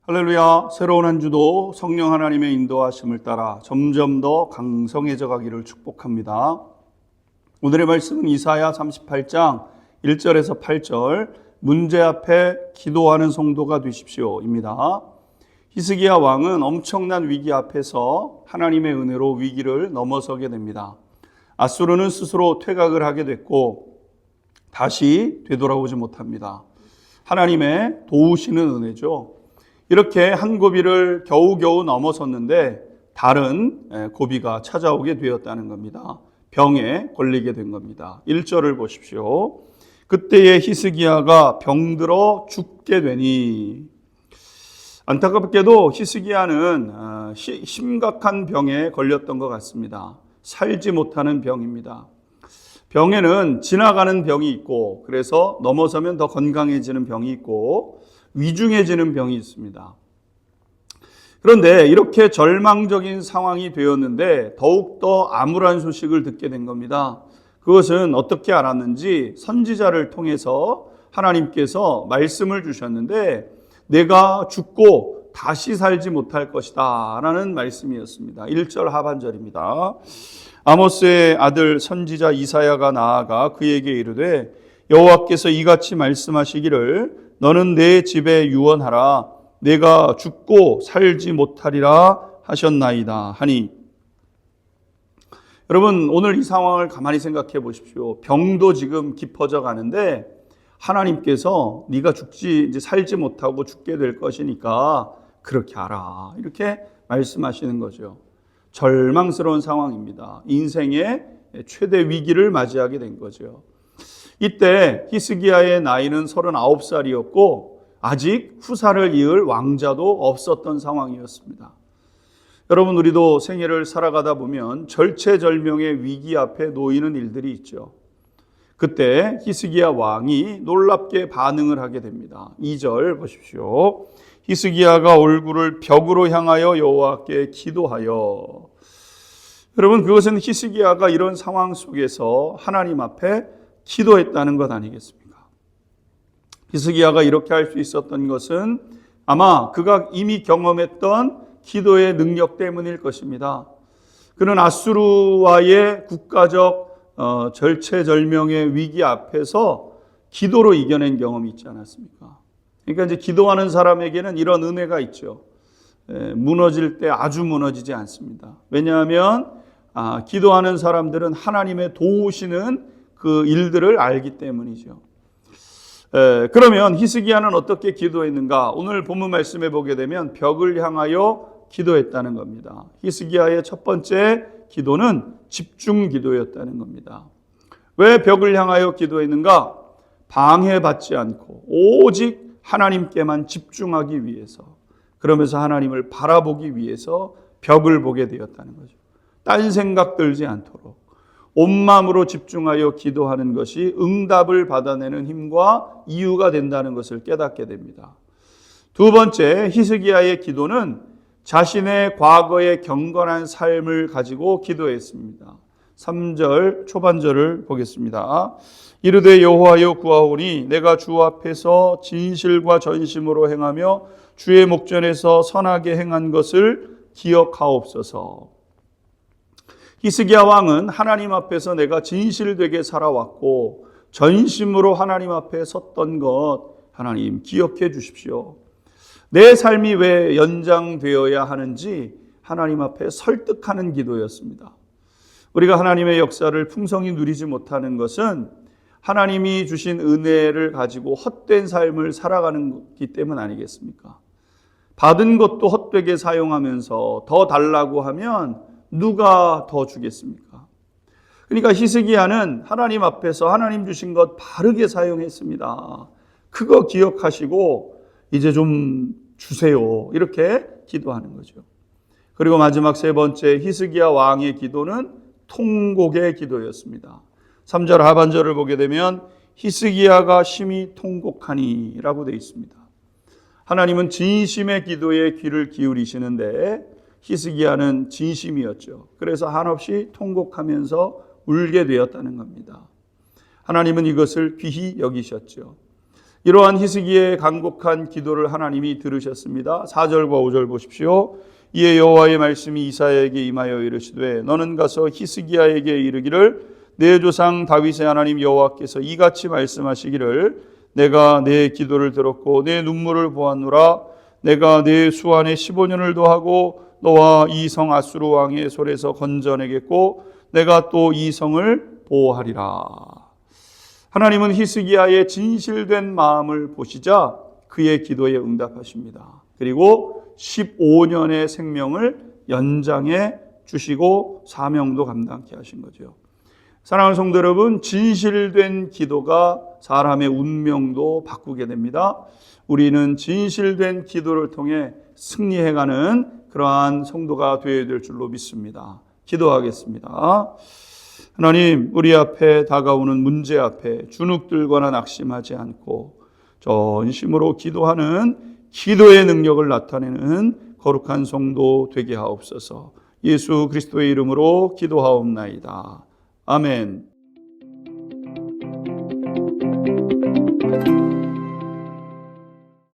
할렐루야. 새로운 한 주도 성령 하나님의 인도하심을 따라 점점 더 강성해져 가기를 축복합니다. 오늘의 말씀은 이사야 38장 1절에서 8절 문제 앞에 기도하는 성도가 되십시오입니다. 히스기야 왕은 엄청난 위기 앞에서 하나님의 은혜로 위기를 넘어서게 됩니다. 아수르는 스스로 퇴각을 하게 됐고 다시 되돌아오지 못합니다. 하나님의 도우시는 은혜죠. 이렇게 한 고비를 겨우겨우 넘어섰는데 다른 고비가 찾아오게 되었다는 겁니다. 병에 걸리게 된 겁니다. 1절을 보십시오. 그때에 히스기야가 병들어 죽게 되니. 안타깝게도 히스기야는 심각한 병에 걸렸던 것 같습니다. 살지 못하는 병입니다. 병에는 지나가는 병이 있고, 그래서 넘어서면 더 건강해지는 병이 있고, 위중해지는 병이 있습니다. 그런데 이렇게 절망적인 상황이 되었는데 더욱더 암울한 소식을 듣게 된 겁니다. 그것은 어떻게 알았는지 선지자를 통해서 하나님께서 말씀을 주셨는데 내가 죽고 다시 살지 못할 것이다 라는 말씀이었습니다. 1절 하반절입니다. 아모스의 아들 선지자 이사야가 나아가 그에게 이르되 여호와께서 이같이 말씀하시기를 너는 내 집에 유언하라. 내가 죽고 살지 못하리라 하셨나이다 하니. 여러분, 오늘 이 상황을 가만히 생각해 보십시오. 병도 지금 깊어져 가는데 하나님께서 네가 이제 살지 못하고 죽게 될 것이니까 그렇게 하라, 이렇게 말씀하시는 거죠. 절망스러운 상황입니다. 인생의 최대 위기를 맞이하게 된 거죠. 이때 히스기야의 나이는 39살이었고 아직 후사를 이을 왕자도 없었던 상황이었습니다. 여러분, 우리도 생애를 살아가다 보면 절체절명의 위기 앞에 놓이는 일들이 있죠. 그때 히스기야 왕이 놀랍게 반응을 하게 됩니다. 2절 보십시오. 히스기야가 얼굴을 벽으로 향하여 여호와께 기도하여. 여러분, 그것은 히스기야가 이런 상황 속에서 하나님 앞에 기도했다는 것 아니겠습니까? 히스기야가 이렇게 할 수 있었던 것은 아마 그가 이미 경험했던 기도의 능력 때문일 것입니다. 그는 아수르와의 국가적 절체절명의 위기 앞에서 기도로 이겨낸 경험이 있지 않았습니까? 그러니까 이제 기도하는 사람에게는 이런 은혜가 있죠. 무너질 때 아주 무너지지 않습니다. 왜냐하면 기도하는 사람들은 하나님의 도우시는 그 일들을 알기 때문이죠. 그러면 히스기야는 어떻게 기도했는가? 오늘 본문 말씀에 보게 되면 벽을 향하여 기도했다는 겁니다. 히스기야의 첫 번째 기도는 집중 기도였다는 겁니다. 왜 벽을 향하여 기도했는가? 방해받지 않고 오직 하나님께만 집중하기 위해서, 그러면서 하나님을 바라보기 위해서 벽을 보게 되었다는 거죠. 딴 생각 들지 않도록 온 마음으로 집중하여 기도하는 것이 응답을 받아내는 힘과 이유가 된다는 것을 깨닫게 됩니다. 두 번째, 히스기야의 기도는 자신의 과거의 경건한 삶을 가지고 기도했습니다. 3절 초반절을 보겠습니다. 이르되 여호와여 구하오니 내가 주 앞에서 진실과 전심으로 행하며 주의 목전에서 선하게 행한 것을 기억하옵소서. 히스기야 왕은 하나님 앞에서 내가 진실되게 살아왔고 전심으로 하나님 앞에 섰던 것 하나님 기억해 주십시오. 내 삶이 왜 연장되어야 하는지 하나님 앞에 설득하는 기도였습니다. 우리가 하나님의 역사를 풍성히 누리지 못하는 것은 하나님이 주신 은혜를 가지고 헛된 삶을 살아가는 기 때문 아니겠습니까? 받은 것도 헛되게 사용하면서 더 달라고 하면 누가 더 주겠습니까? 그러니까 히스기야는 하나님 앞에서 하나님 주신 것 바르게 사용했습니다. 그거 기억하시고 이제 좀 주세요, 이렇게 기도하는 거죠. 그리고 마지막 세 번째, 히스기야 왕의 기도는 통곡의 기도였습니다. 3절 하반절을 보게 되면 히스기야가 심히 통곡하니 라고 되어 있습니다. 하나님은 진심의 기도에 귀를 기울이시는데 히스기야는 진심이었죠. 그래서 한없이 통곡하면서 울게 되었다는 겁니다. 하나님은 이것을 귀히 여기셨죠. 이러한 히스기야의 간곡한 기도를 하나님이 들으셨습니다. 4절과 5절 보십시오. 이에 여호와의 말씀이 이사야에게 임하여 이르시되 너는 가서 히스기야에게 이르기를 내 조상 다윗의 하나님 여호와께서 이같이 말씀하시기를 내가 내 기도를 들었고 내 눈물을 보았노라. 내가 내 수완에 15년을 더하고 너와 이 성 아수르 왕의 손에서 건져내겠고 내가 또 이 성을 보호하리라. 하나님은 히스기야의 진실된 마음을 보시자 그의 기도에 응답하십니다. 그리고 15년의 생명을 연장해 주시고 사명도 감당케 하신 거죠. 사랑하는 성도 여러분, 진실된 기도가 사람의 운명도 바꾸게 됩니다. 우리는 진실된 기도를 통해 승리해가는 그러한 성도가 되어야 될 줄로 믿습니다. 기도하겠습니다. 하나님, 우리 앞에 다가오는 문제 앞에 주눅들거나 낙심하지 않고 전심으로 기도하는 기도의 능력을 나타내는 거룩한 성도 되게 하옵소서. 예수 그리스도의 이름으로 기도하옵나이다. 아멘.